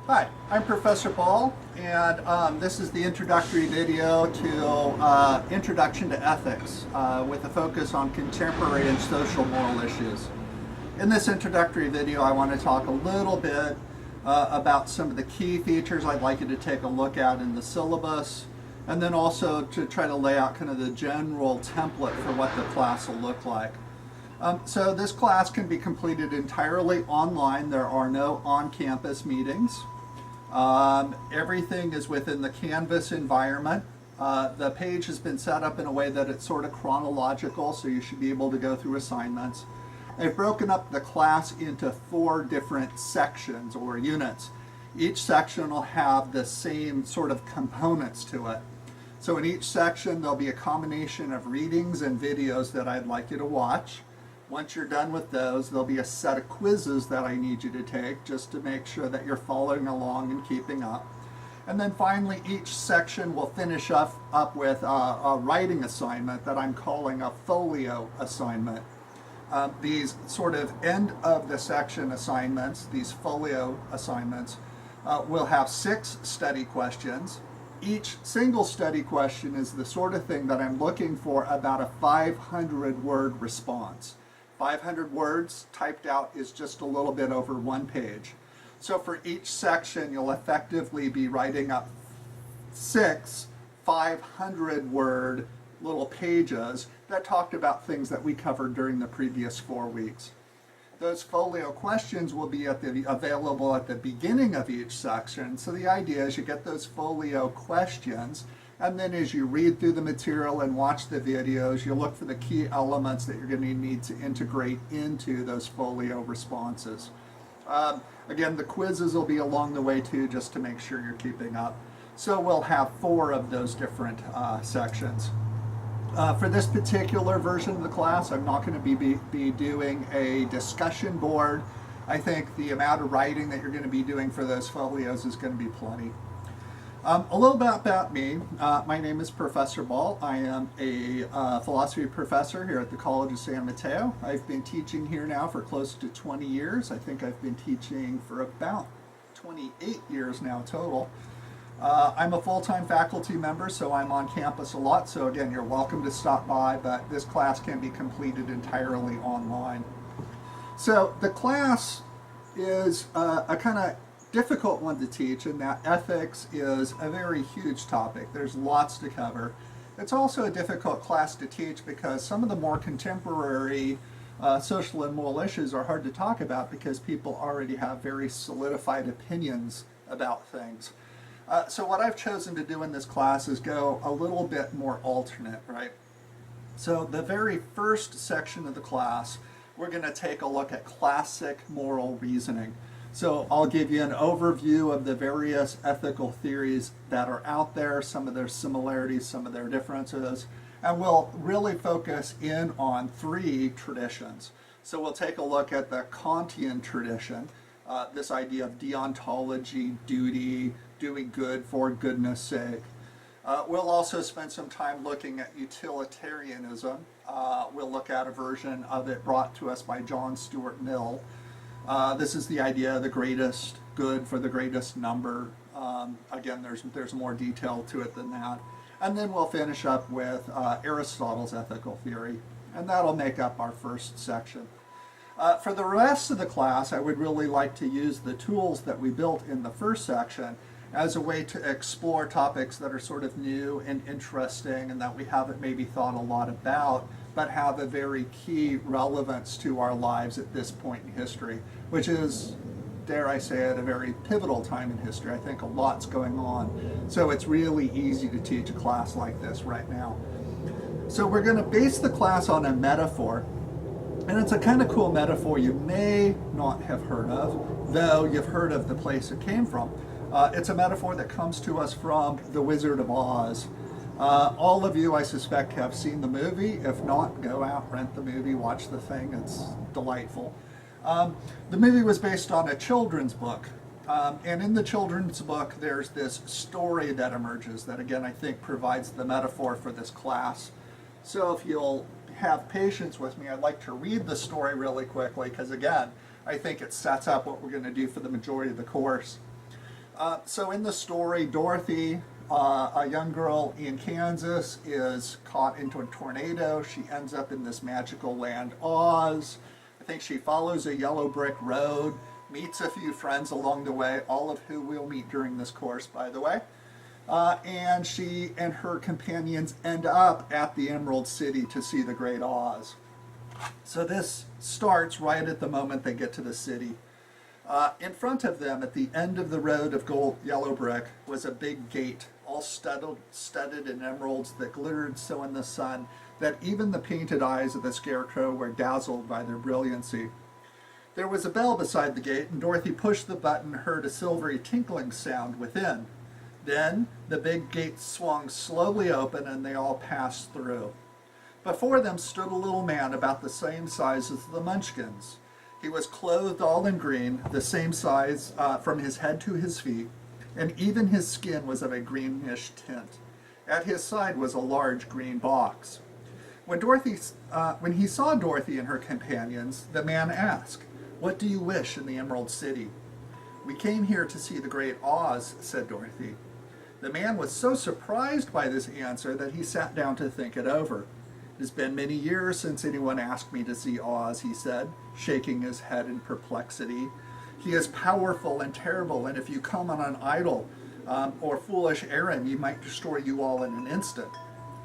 Hi, I'm Professor Ball, and this is the introductory video to Introduction to Ethics with a focus on contemporary and social moral issues. In this introductory video, I want to talk a little bit about some of the key features I'd like you to take a look at in the syllabus, and then also to try to lay out kind of the general template for what the class will look like. So this class can be completed entirely online. There are no on-campus meetings. Everything is within the Canvas environment. The page has been set up in a way that it's sort of chronological, so you should be able to go through assignments. I've broken up the class into 4 different sections or units. Each section will have the same sort of components to it. So in each section there'll be a combination of readings and videos that I'd like you to watch. Once you're done with those, there'll be a set of quizzes that I need you to take just to make sure that you're following along and keeping up. And then finally, each section will finish up with a writing assignment that I'm calling a folio assignment. These sort of end of the section assignments, these folio assignments, will have 6 study questions. Each single study question is the sort of thing that I'm looking for about a 500-word response. 500 words typed out is just a little bit over 1 page. So for each section, you'll effectively be writing up 6 500-word little pages that talked about things that we covered during the previous 4 weeks. Those folio questions will be available at the beginning of each section. So the idea is you get those folio questions, and then as you read through the material and watch the videos, you look for the key elements that you're going to need to integrate into those folio responses. Again, the quizzes will be along the way too, just to make sure you're keeping up. So we'll have 4 of those different sections. For this particular version of the class, I'm not going to be doing a discussion board. I think the amount of writing that you're going to be doing for those folios is going to be plenty. A little bit about me. My name is Professor Ball. I am a philosophy professor here at the College of San Mateo. I've been teaching here now for close to 20 years. I think I've been teaching for about 28 years now total. I'm a full-time faculty member, so I'm on campus a lot. So again, you're welcome to stop by, but this class can be completed entirely online. So the class is a kind of difficult one to teach in that ethics is a very huge topic. There's lots to cover. It's also a difficult class to teach because some of the more contemporary social and moral issues are hard to talk about because people already have very solidified opinions about things. So what I've chosen to do in this class is go a little bit more alternate, right? So the very first section of the class, we're going to take a look at classic moral reasoning. So I'll give you an overview of the various ethical theories that are out there, some of their similarities, some of their differences, and we'll really focus in on 3 traditions. So we'll take a look at the Kantian tradition, this idea of deontology, duty, doing good for goodness sake. We'll also spend some time looking at utilitarianism. We'll look at a version of it brought to us by John Stuart Mill. This is the idea of the greatest good for the greatest number. Again, there's more detail to it than that. And then we'll finish up with Aristotle's ethical theory, and that'll make up our first section. For the rest of the class, I would really like to use the tools that we built in the first section as a way to explore topics that are sort of new and interesting and that we haven't maybe thought a lot about, but have a very key relevance to our lives at this point in history, which is, dare I say it, a very pivotal time in history. I think a lot's going on, so it's really easy to teach a class like this right now. So we're going to base the class on a metaphor, and it's a kind of cool metaphor you may not have heard of, though you've heard of the place it came from. It's a metaphor that comes to us from The Wizard of Oz. All of you, I suspect, have seen the movie. If not, go out, rent the movie, watch the thing. It's delightful. The movie was based on a children's book. And in the children's book, there's this story that emerges that, again, I think provides the metaphor for this class. So if you'll have patience with me, I'd like to read the story really quickly because, again, I think it sets up what we're going to do for the majority of the course. So in the story, Dorothy, a young girl in Kansas, is caught into a tornado. She ends up in this magical land, Oz. I think she follows a yellow brick road, meets a few friends along the way, all of who we'll meet during this course, by the way. And she and her companions end up at the Emerald City to see the Great Oz. So this starts right at the moment they get to the city. In front of them, at the end of the road of gold yellow brick, was a big gate, all studded in emeralds that glittered so in the sun that even the painted eyes of the scarecrow were dazzled by their brilliancy. There was a bell beside the gate, and Dorothy pushed the button and heard a silvery tinkling sound within. Then the big gate swung slowly open, and they all passed through. Before them stood a little man about the same size as the Munchkins. He was clothed all in green, the same size from his head to his feet, and even his skin was of a greenish tint. At his side was a large green box. When he saw Dorothy and her companions, the man asked, "What do you wish in the Emerald City?" "We came here to see the Great Oz," said Dorothy. The man was so surprised by this answer that he sat down to think it over. "It has been many years since anyone asked me to see Oz," he said, shaking his head in perplexity. "He is powerful and terrible, and if you come on an idle or foolish errand, he might destroy you all in an instant."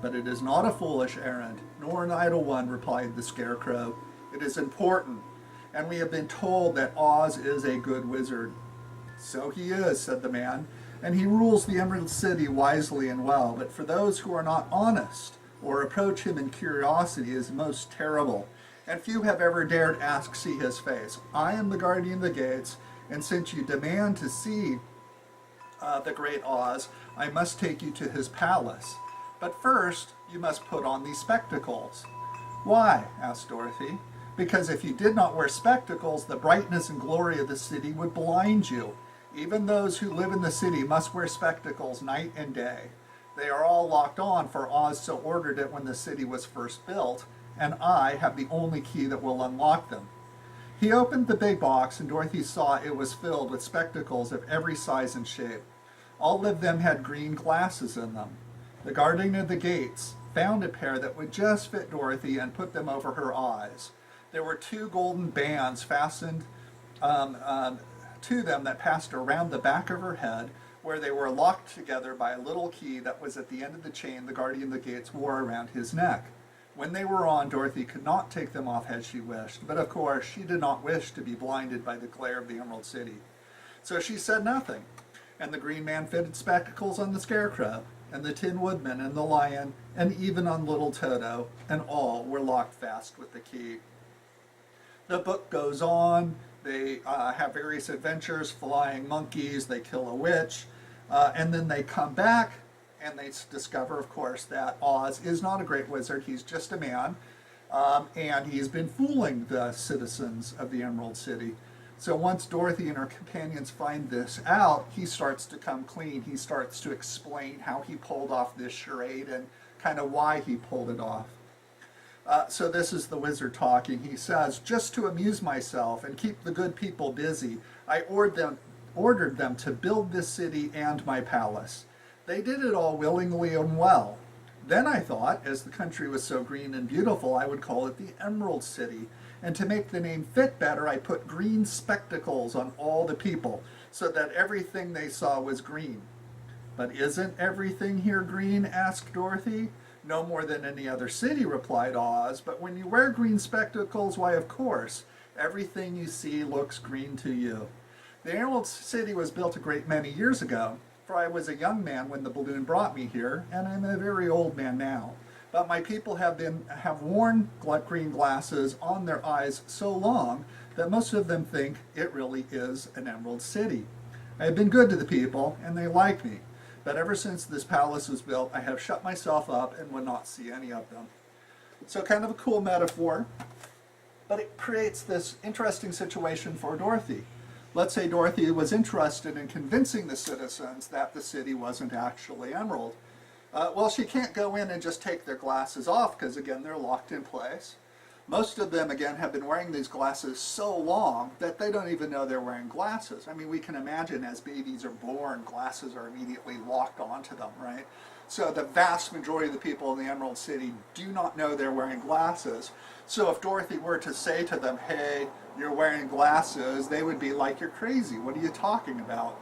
"But it is not a foolish errand, nor an idle one," replied the Scarecrow. "It is important, and we have been told that Oz is a good wizard." "So he is," said the man, "and he rules the Emerald City wisely and well, but for those who are not honest or approach him in curiosity is most terrible, and few have ever dared see his face. I am the guardian of the gates, and since you demand to see the Great Oz, I must take you to his palace. But first, you must put on these spectacles." "Why?" asked Dorothy. "Because if you did not wear spectacles, the brightness and glory of the city would blind you. Even those who live in the city must wear spectacles night and day. They are all locked on, for Oz so ordered it when the city was first built, and I have the only key that will unlock them." He opened the big box, and Dorothy saw it was filled with spectacles of every size and shape. All of them had green glasses in them. The guardian of the gates found a pair that would just fit Dorothy and put them over her eyes. There were 2 golden bands fastened to them that passed around the back of her head, where they were locked together by a little key that was at the end of the chain the guardian of the gates wore around his neck. When they were on, Dorothy could not take them off had she wished, but of course she did not wish to be blinded by the glare of the Emerald City. So she said nothing, and the green man fitted spectacles on the Scarecrow, and the Tin Woodman, and the Lion, and even on little Toto, and all were locked fast with the key. The book goes on. They have various adventures, flying monkeys, they kill a witch, and then they come back and they discover, of course, that Oz is not a great wizard, he's just a man, and he's been fooling the citizens of the Emerald City. So once Dorothy and her companions find this out, he starts to come clean. He starts to explain how he pulled off this charade and kind of why he pulled it off. So this is the wizard talking. He says, "Just to amuse myself and keep the good people busy, I ordered them to build this city and my palace. They did it all willingly and well. Then I thought, as the country was so green and beautiful, I would call it the Emerald City. And to make the name fit better, I put green spectacles on all the people, so that everything they saw was green." "But isn't everything here green?" asked Dorothy. "No more than any other city," replied Oz, "but when you wear green spectacles, why, of course, everything you see looks green to you. The Emerald City was built a great many years ago, for I was a young man when the balloon brought me here, and I'm a very old man now. But my people have worn green glasses on their eyes so long that most of them think it really is an Emerald City. I have been good to the people, and they like me. But ever since this palace was built, I have shut myself up and would not see any of them." So kind of a cool metaphor, but it creates this interesting situation for Dorothy. Let's say Dorothy was interested in convincing the citizens that the city wasn't actually emerald. Well, she can't go in and just take their glasses off because, again, they're locked in place. Most of them, again, have been wearing these glasses so long that they don't even know they're wearing glasses. I mean, we can imagine as babies are born, glasses are immediately locked onto them, right? So the vast majority of the people in the Emerald City do not know they're wearing glasses. So if Dorothy were to say to them, hey, you're wearing glasses, they would be like, you're crazy. What are you talking about?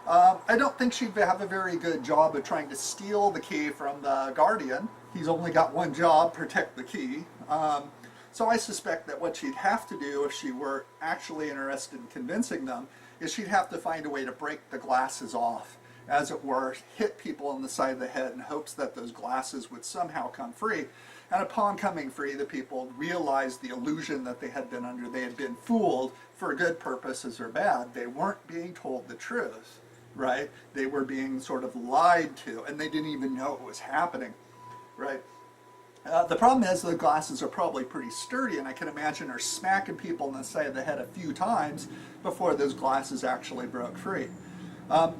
I don't think she'd have a very good job of trying to steal the key from the Guardian. He's only got one job, protect the key. So I suspect that what she'd have to do if she were actually interested in convincing them is she'd have to find a way to break the glasses off, as it were, hit people on the side of the head in hopes that those glasses would somehow come free. And upon coming free, the people realized the illusion that they had been under. They had been fooled for good purposes or bad. They weren't being told the truth, right? They were being sort of lied to, and they didn't even know it was happening, right? The problem is the glasses are probably pretty sturdy, and I can imagine her smacking people on the side of the head a few times before those glasses actually broke free.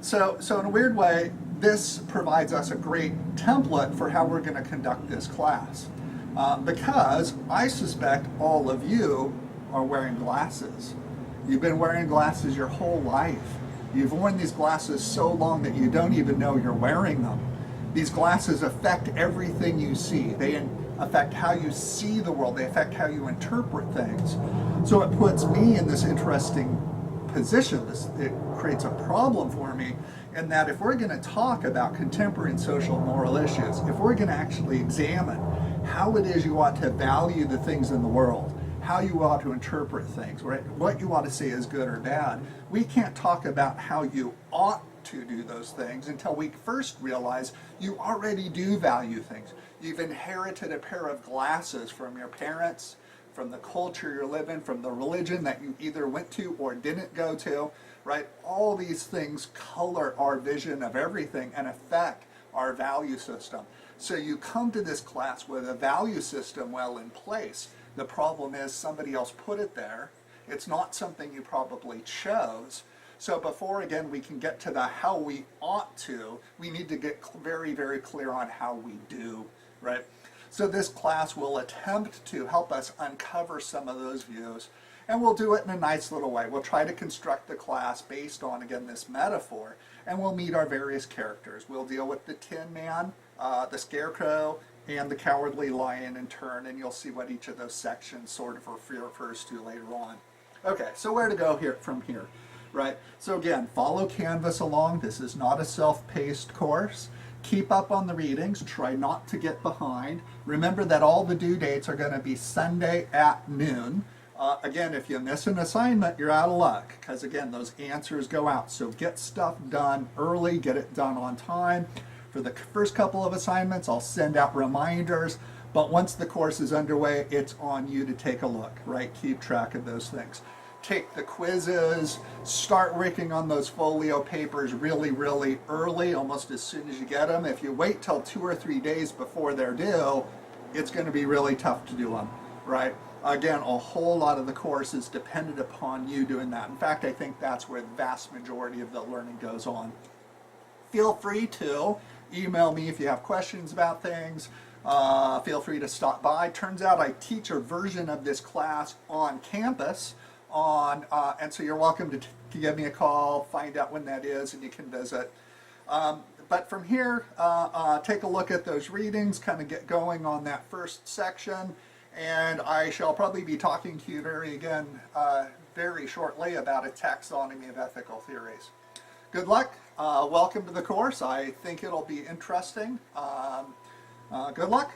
So in a weird way, this provides us a great template for how we're going to conduct this class. Because I suspect all of you are wearing glasses. You've been wearing glasses your whole life. You've worn these glasses so long that you don't even know you're wearing them. These glasses affect everything you see. They affect how you see the world. They affect how you interpret things. So it puts me in this interesting position. It creates a problem for me in that if we're going to talk about contemporary and social and moral issues, if we're going to actually examine how it is you ought to value the things in the world, how you ought to interpret things, right? What you ought to say is good or bad, we can't talk about how you ought to do those things until we first realize you already do value things. You've inherited a pair of glasses from your parents, from the culture you live in, from the religion that you either went to or didn't go to, right? All these things color our vision of everything and affect our value system. So you come to this class with a value system well in place. The problem is somebody else put it there. It's not something you probably chose. So before, again, we can get to the how we ought to, we need to get very, very clear on how we do, right? So this class will attempt to help us uncover some of those views, and we'll do it in a nice little way. We'll try to construct the class based on, again, this metaphor, and we'll meet our various characters. We'll deal with the Tin Man, the Scarecrow, and the Cowardly Lion in turn, and you'll see what each of those sections sort of refers to later on. Okay, so where to go here from here? Right, so again, follow Canvas along. This is not a self-paced course. Keep up on the readings. Try not to get behind. Remember that all the due dates are going to be Sunday at noon. Again, if you miss an assignment, you're out of luck because, again, those answers go out. So get stuff done early. Get it done on time. For the first couple of assignments, I'll send out reminders. But once the course is underway, it's on you to take a look, right? Keep track of those things. Take the quizzes, start working on those folio papers really, really early, almost as soon as you get them. If you wait till 2 or 3 days before they're due, it's going to be really tough to do them, right? Again, a whole lot of the course is dependent upon you doing that. In fact, I think that's where the vast majority of the learning goes on. Feel free to email me if you have questions about things. Feel free to stop by. Turns out I teach a version of this class on campus. And so you're welcome to give me a call, find out when that is, and you can visit. But from here, take a look at those readings, kind of get going on that first section, and I shall probably be talking to you very shortly about a taxonomy of ethical theories. Good luck. Welcome to the course. I think it'll be interesting. Good luck.